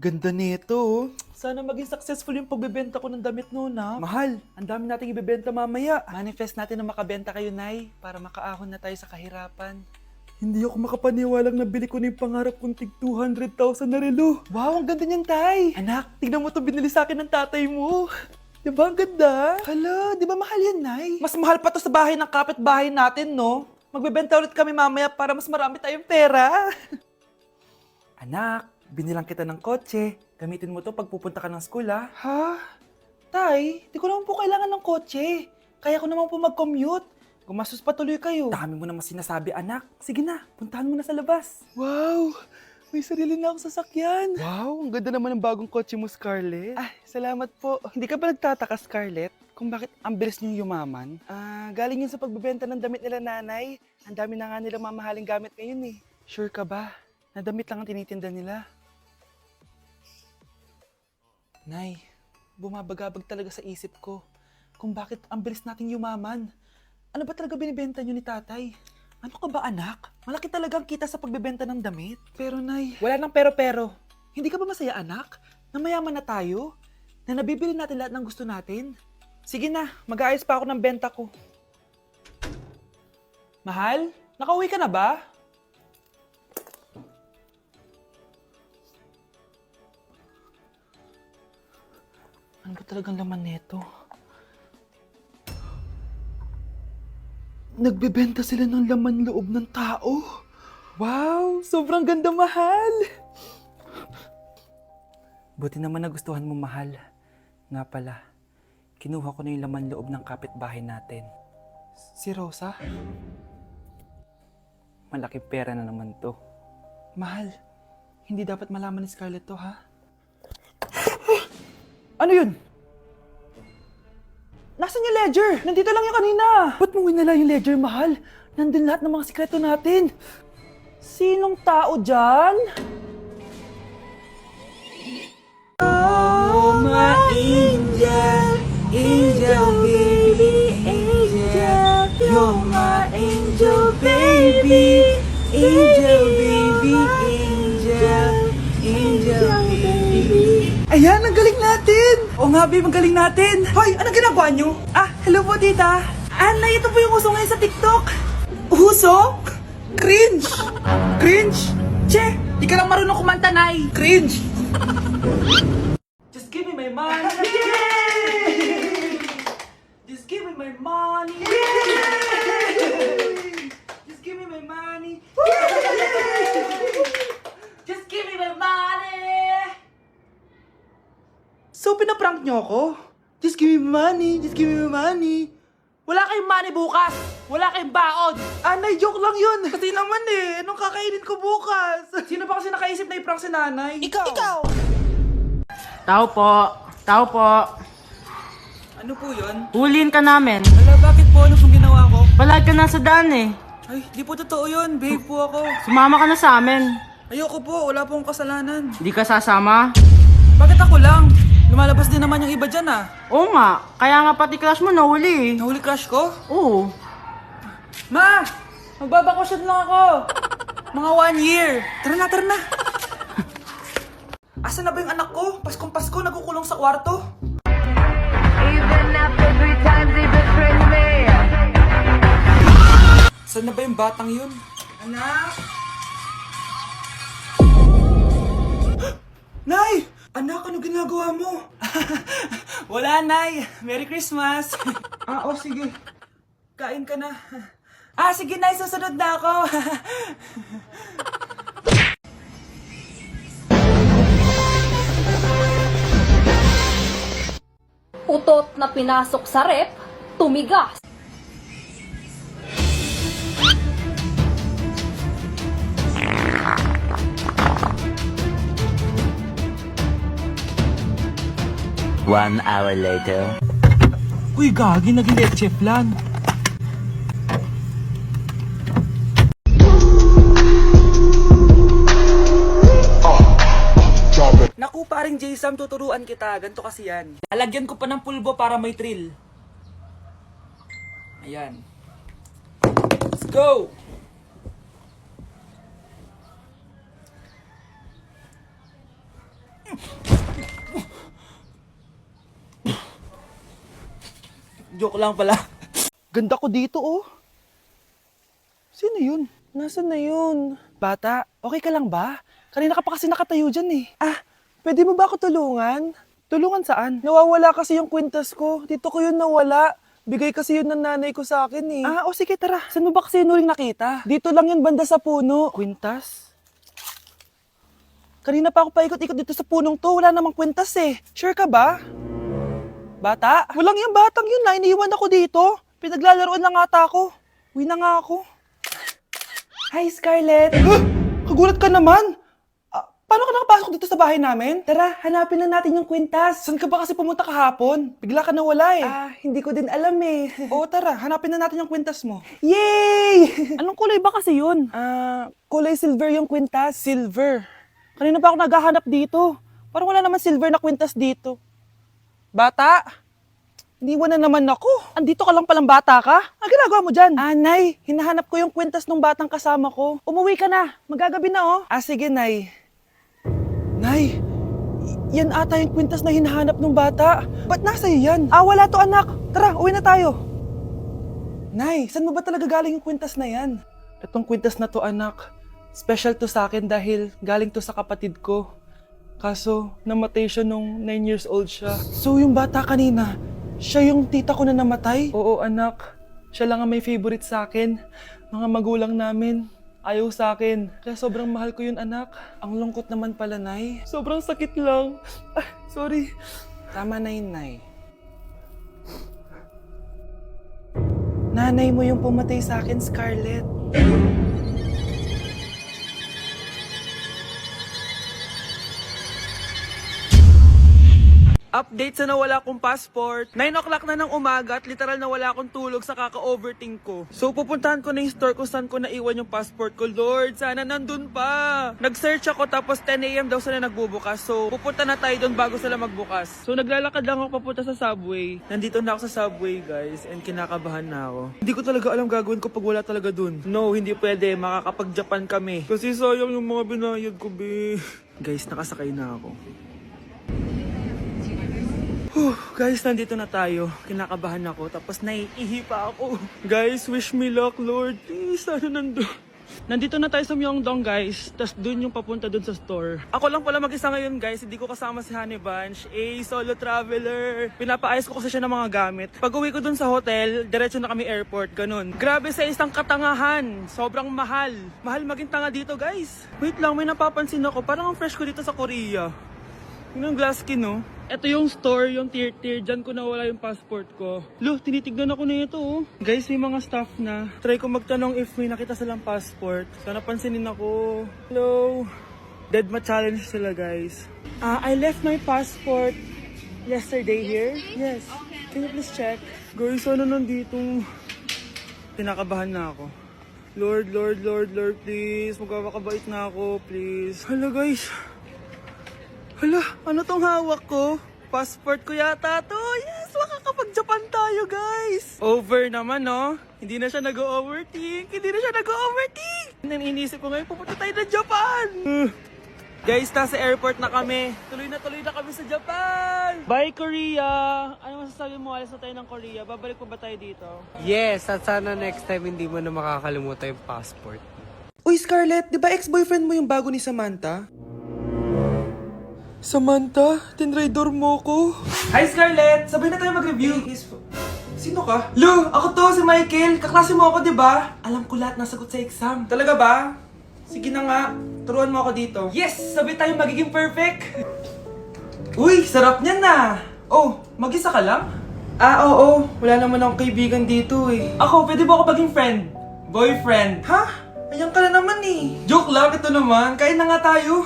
Ganda nito, oh. Sana maging successful yung pagbebenta ko ng damit noon, ha? Mahal, ang dami nating ibebenta mamaya. Manifest natin na makabenta kayo, Nay, para makaahon na tayo sa kahirapan. Hindi ako makapaniwalang nabili ko na yung pangarap kong tig 200,000 na relo. Wow, ang ganda niyan, Tay. Anak, tignan mo to binili sa akin ng tatay mo. Diba ang ganda? Hala, di ba mahal yan, Nay? Mas mahal pa to sa bahay ng kapitbahay natin, no? Magbebenta ulit kami mamaya para mas marami tayong pera. Anak, binilang kita ng kotse. Gamitin mo to pag pupunta ka ng school, ha? Ha? Tay, di ko naman po kailangan ng kotse. Kaya ko naman po mag-commute. Gumastos pa tuloy kayo. Dami mo naman sinasabi, anak. Sige na, puntahan mo na sa labas. Wow! May sarili na ako sasakyan. Wow, ang ganda naman ng bagong kotse mo, Scarlett. Ah, salamat po. Hindi ka ba nagtataka, Scarlett, kung bakit ang bilis niyong yumaman? Galing yun sa pagbebenta ng damit nila, nanay. Ang dami na nga nilang mamahaling gamit ngayon, eh. Sure ka ba? Na damit lang ang tinitinda nila? Nay, bumabagabag talaga sa isip ko kung bakit ang bilis nating yumaman. Ano ba talaga binibenta niyo ni tatay? Ano ka ba, anak? Malaki talagang kita sa pagbebenta ng damit. Pero, Nay, wala nang pero-pero. Hindi ka ba masaya, anak? Na mayaman na tayo? Na nabibili natin lahat ng gusto natin? Sige na, mag-aayos pa ako ng benta ko. Mahal, nakauwi ka na ba? Ano ba talagang laman nito? Nagbebenta sila ng laman loob ng tao. Wow! Sobrang ganda, mahal! Buti naman nagustuhan mo, mahal. Nga pala, kinuha ko na yung laman loob ng kapitbahay natin. Si Rosa? Malaking pera na naman to. Mahal, hindi dapat malaman ni Scarlett to, ha? Ano yun? Nasaan yung ledger? Nandito lang yung kanina. Ba't mo winala yung ledger, mahal? Nandun lahat ng mga sikreto natin. Sinong tao dyan? Oh, my angel, angel baby, angel. You're my angel baby, angel baby, angel, angel baby. Ayan, ang galing natin! Oo nga, babe, ang galing natin! Hoy, anong ginagawa nyo? Ah, hello po, tita! Anay, ito po yung uso ngayon sa TikTok! Uso? Cringe! Cringe? Che, di ka lang marunong kumanta, Nay! Cringe! Just give me my money! Yay! Just give me my money! Yay! Just give me my money! Just give me my money! So, pinaprank nyo ako? Just give me money, just give me money. Wala kayong money bukas! Wala kayong baon! Anay, joke lang yun! Kasi naman eh, anong kakainin ko bukas? Sino ba kasi nakaisip na i-prank si nanay? Ikaw! Ikaw! Tao po. Tao po. Ano po yun? Huliin ka namin. Wala, bakit po? Ano pong ginawa ko? Palag ka na sa daan eh. Ay, di po totoo yun. Babe po ako. Sumama ka na sa amin. Ayoko po, wala pong kasalanan. Hindi ka sasama? Bakit ako lang? Lumalabas din naman yung iba dyan ah. Oo nga. Kaya nga pati crush mo nahuli eh. Nahuli crush ko? Oo. Ma! Magbabakasyon lang ako! Mga 1 year. Tara na, tara na. Asan na ba yung anak ko? Paskong Pasko, nagkukulong sa kwarto. Even after 3 times he betrayed me. Saan na ba yung batang yun? Anak! Nay! Anak, ano ginagawa mo? Wala, Nay. Merry Christmas. Sige. Kain ka na. Sige, Nay. Susunod na ako. Utot na pinasok sa rep, tumigas. One hour later. Uy, gagi, naging leche flan. Naku, paring Jason, tuturuan kita. Ganto kasi yan. Lalagyan ko pa ng pulbo para may thrill. Ayan. Let's go! Joke lang pala. Ganda ko dito, oh. Sino yun? Nasaan na yun? Bata, okay ka lang ba? Kanina ka pa kasi nakatayo dyan eh. Ah, pwede mo ba ako tulungan? Tulungan saan? Nawawala kasi yung kwintas ko. Dito ko yun nawala. Bigay kasi yun ng nanay ko sa akin eh. Ah, o sige tara. Saan mo ba kasi yun uling nakita? Dito lang yun banda sa puno. Kwintas? Kanina pa ako paikot-ikot dito sa punong to. Wala namang kwintas eh. Sure ka ba? Bata? Walang yung batang yun na. Iniiwan ako dito. Pinaglalaroan lang ata ako. Uwi na nga ako. Hi, Scarlett. Kagulat ka naman. Paano ka nakapasok dito sa bahay namin? Tara, hanapin lang natin yung kwintas. Saan ka ba kasi pumunta kahapon? Bigla ka nawala eh. Hindi ko din alam eh. Oo, tara, hanapin na natin yung kwintas mo. Yay! Anong kulay ba kasi yun? Kulay silver yung kwintas. Silver? Kanina pa ako naghahanap dito. Parang wala naman silver na kwintas dito. Bata? Iniwan na naman ako. Andito ka lang palang bata ka? Ang ginagawa mo dyan? Nay, hinahanap ko yung kwintas ng batang kasama ko. Umuwi ka na. Magagabi na oh. Sige, Nay. Nay, yan ata yung kwintas na hinahanap ng bata. Ba't nasa iyo yan? Wala to anak. Tara, uwi na tayo. Nay, saan mo ba talaga galing yung kwintas na yan? Itong kwintas na to anak, special to sa akin dahil galing to sa kapatid ko. Kaso, namatay siya nung 9 years old siya. So yung bata kanina, siya yung tita ko na namatay? Oo anak, siya lang ang may favorite sa akin. Mga magulang namin, ayaw sa akin. Kaya sobrang mahal ko yun, anak. Ang lungkot naman pala, Nay. Sobrang sakit lang. Sorry. Tama na yun, Nay. Nanay mo yung pumatay sa akin, Scarlett. Update sa nawala kong passport. 9 o'clock na ng umaga at literal na wala akong tulog sa kaka-overthink ko. So pupuntahan ko na yung store kung saan ko naiwan yung passport ko. Lord, sana nandun pa. Nag-search ako tapos 10 a.m. daw sila nagbubukas. So pupunta na tayo doon bago sila magbukas. So naglalakad lang ako papunta sa subway. Nandito na ako sa subway guys and kinakabahan na ako. Hindi ko talaga alam gagawin ko pag wala talaga dun. No, hindi pwede. Makakapag-Japan kami. Kasi sayang yung mga binayad ko, be. Guys, nakasakay na ako. Guys, nandito na tayo. Kinakabahan ako. Tapos naiihi pa ako. Guys, wish me luck, Lord. Please, sana nandun. Nandito na tayo sa Myeongdong, guys. Tapos dun yung papunta dun sa store. Ako lang pala mag-isa ngayon, guys. Hindi ko kasama si Honey Bunch. Solo traveler. Pinapaayos ko kasi siya ng mga gamit. Pag uwi ko dun sa hotel, diretso na kami airport. Ganun. Grabe sa isang katangahan. Sobrang mahal. Mahal maging tanga dito, guys. Wait lang, may napapansin ako. Parang ang fresh ko dito sa Korea. Yun ang glass skin, no? Ito yung store, yung tier. Diyan ko nawala yung passport ko. Lo, tinitignan ako na ito, oh. Guys, may mga staff na. Try ko magtanong if may nakita silang passport. Sana pansinin ako. Hello? Deadma challenge sila, guys. I left my passport yesterday here. Yes. Can you please check? Guys, sana nandito. Tinakabahan na ako. Lord, please. Magkakabait na ako, please. Hala, guys. Hala, ano tong hawak ko? Passport ko yata to. Yes, makakapag-Japan tayo, guys. Over naman, no? Hindi na siya nag-overthink. Iniisip ko ngayon, pupunta tayo ng Japan. Guys, nasa airport na kami. Tuloy na kami sa Japan. Bye, Korea. Ano masasabi mo? Alas na tayo ng Korea. Babalik pa ba tayo dito? Yes, at sana next time hindi mo na makakalimutan yung passport. Uy, Scarlett, di ba ex-boyfriend mo yung bago ni Samantha? Samantha, tinraidor mo ko. Hi, Scarlett! Sabay na tayo mag-review. Sino ka? Lu, ako to, si Michael. Kaklase mo ako, di ba? Alam ko lahat ng sagot sa exam. Talaga ba? Sige na nga, turuan mo ako dito. Yes! Sabay tayo magiging perfect! Uy, sarap niyan na! Oh, mag-isa ka lang? Oo. Wala naman akong kaibigan dito eh. Ako, pwede ba ako maging friend? Boyfriend? Ha? Ayan ka na naman eh. Joke lang, ito naman. Kain na nga tayo.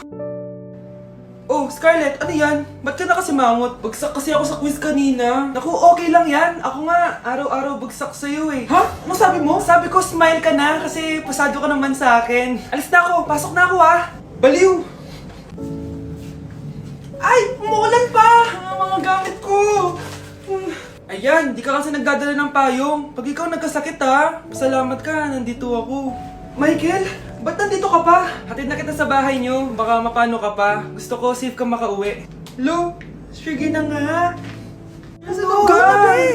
Oh, Scarlett, ano yan? Ba't ka na kasi mangot? Bagsak kasi ako sa quiz kanina. Naku, okay lang yan. Ako nga, araw-araw bagsak sa'yo eh. Ha? Ano sabi mo? Sabi ko, smile ka na kasi pasado ka naman sa akin. Alis na ako, pasok na ako ah. Baliw! Ay, umuulan pa! Ang mga gamit ko! Ayan, di ka kasi nagdadala ng payong. Pag ikaw nagkasakit ha, pasalamat ka, nandito ako. Michael, Ba't nandito ka pa? Hatid na kita sa bahay nyo. Baka mapano ka pa. Gusto ko safe kang makauwi. Lo, sige na nga. Nasaan ka?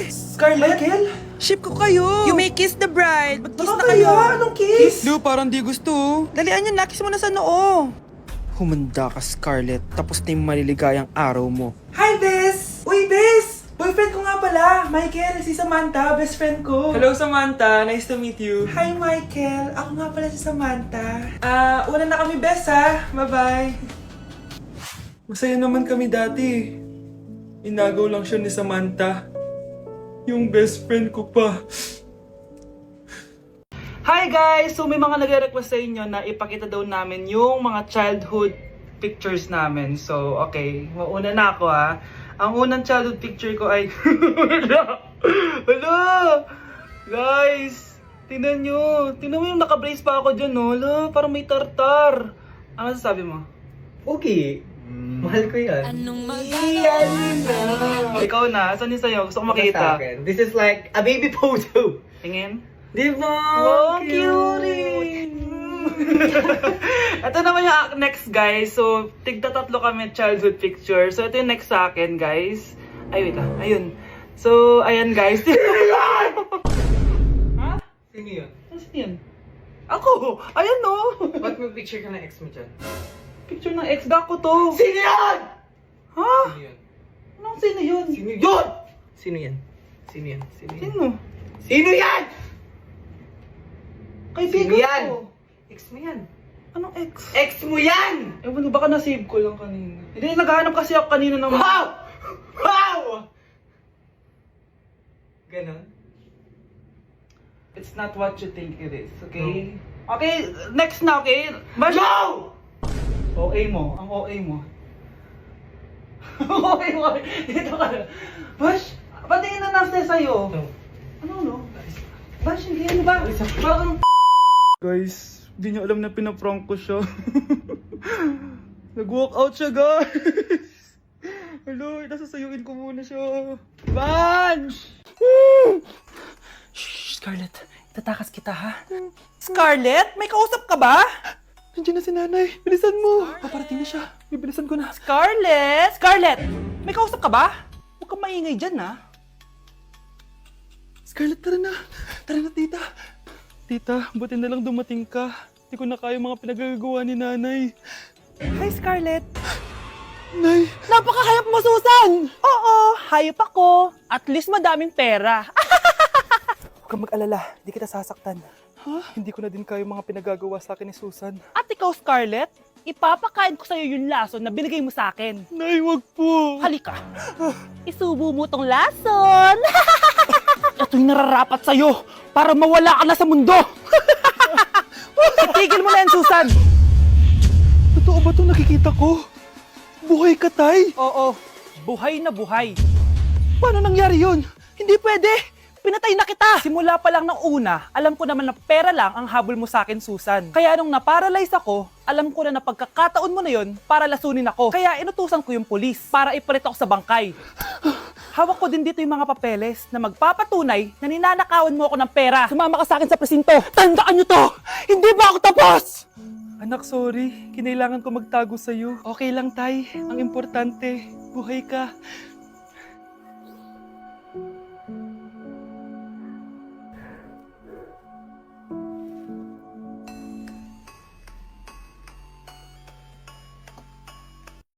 Scarlett? Michael? Ship ko kayo! You may kiss the bride! Mag-kiss Ano na kayo! Anong kiss? Lu, parang di gusto. Dalian yan, nakis mo na sa noo. Humanda ka, Scarlett. Tapos na yung maliligayang araw mo. Hi, Bes! Uy, Bes! Boyfriend ko nga pala. Michael, si Samantha, best friend ko. Hello, Samantha. Nice to meet you. Hi, Michael. Ako nga pala si Samantha. Una na kami, Bes, ha? Bye-bye. Masaya naman kami dati. Inagaw lang siya ni Samantha. Yung best friend ko pa. Hi guys! So may mga nagre-request sa inyo na ipakita daw namin yung mga childhood pictures namin. So okay, mauna na ako ha. Ang unang childhood picture ko ay... Hala! Guys! Tingnan nyo! Tingnan mo yung naka-brace pa ako dyan, no? Hala, parang may tartar. Ano sasabi mo? Okay. Mahal ko yan. Ikaw na, saan yung sa'yo? Gusto ko makita. This is like a baby photo. Tingin. Di ba? Wow, cute! Ito naman yung next, guys. So, tigda-tatlo kami childhood picture. So, ito yung next sa akin, guys. Ay, wait lang. Ayun. So, ayan, guys. Ha? Sino yun? Sino yun? Ako! Ayan, no! Ba't may picture ka ng ex mo dyan? Picture ng ex ko to. Sino yan? Ha? Sino yun? Anong sino yun? Sino yun? Sino yan? Sino yan? Sino yan? Sino? Sino yan? Kaibigan Sino yan? ko. Ex mo yan. Anong ex? Ex mo yan! Ewan, baka na-save ko lang kanina. Hindi, naghahanap kasi ako kanina ng... Wow! Wow! Ganon? It's not what you think it is, okay? Okay, next na, okay? No! OA mo, ang OA mo. OA mo, dito ka na. Bash, patingin na nasa sa'yo. No. Ano, no? Bash, hindi, ano ba? Parang... Guys, di niyo alam na pinaprank ko siya. Nag-walk out siya, guys. Hello, nasasayuin ko muna siya. Bash! Shh, Scarlett, itatakas kita, ha? Scarlett, may kausap ka ba? Nandiyan na si nanay. Bilisan mo. Paparating na siya. Bibilisan ko na. Scarlett! Scarlett! May kausap ka ba? Huwag kang maingay dyan, ha? Scarlett, tara na. Tara na, tita. Tita, buti na lang dumating ka. Hindi ko na kaya mga pinagagawa ni nanay. Hi, Scarlett. Nay, Napakahayap mo, Susan! Oo, hayop ako. At least madaming pera. huwag kang mag-alala. Hindi kita sasaktan. Ha? Hindi ko na din kaya mga pinagagawa sa akin ni Susan. At ikaw, Scarlett, ipapakain ko sa'yo yung lason na binigay mo sa akin. Nay, wag po. Halika. Isubo mo tong lason. Ito'y nararapat sa'yo para mawala ka na sa mundo. Itigil mo na yan, Susan. Totoo ba itong nakikita ko? Buhay ka, Tay? Oo, buhay na buhay. Paano nangyari yun? Hindi pwede. Pinatay na kita! Simula pa lang ng una, alam ko naman na pera lang ang habol mo sa akin, Susan. Kaya nung na-paralyze ako, alam ko na pagkakataon mo na yon para lasunin ako. Kaya inutusan ko yung pulis para ipalit ako sa bangkay. Hawak ko din dito yung mga papeles na magpapatunay na ninanakawan mo ako ng pera. Sumama ka sa akin sa presinto. Tandaan nyo to! Hindi ba ako tapos? Anak, sorry. Kinailangan ko magtago sa'yo. Okay lang, Tay. Ang importante, buhay ka.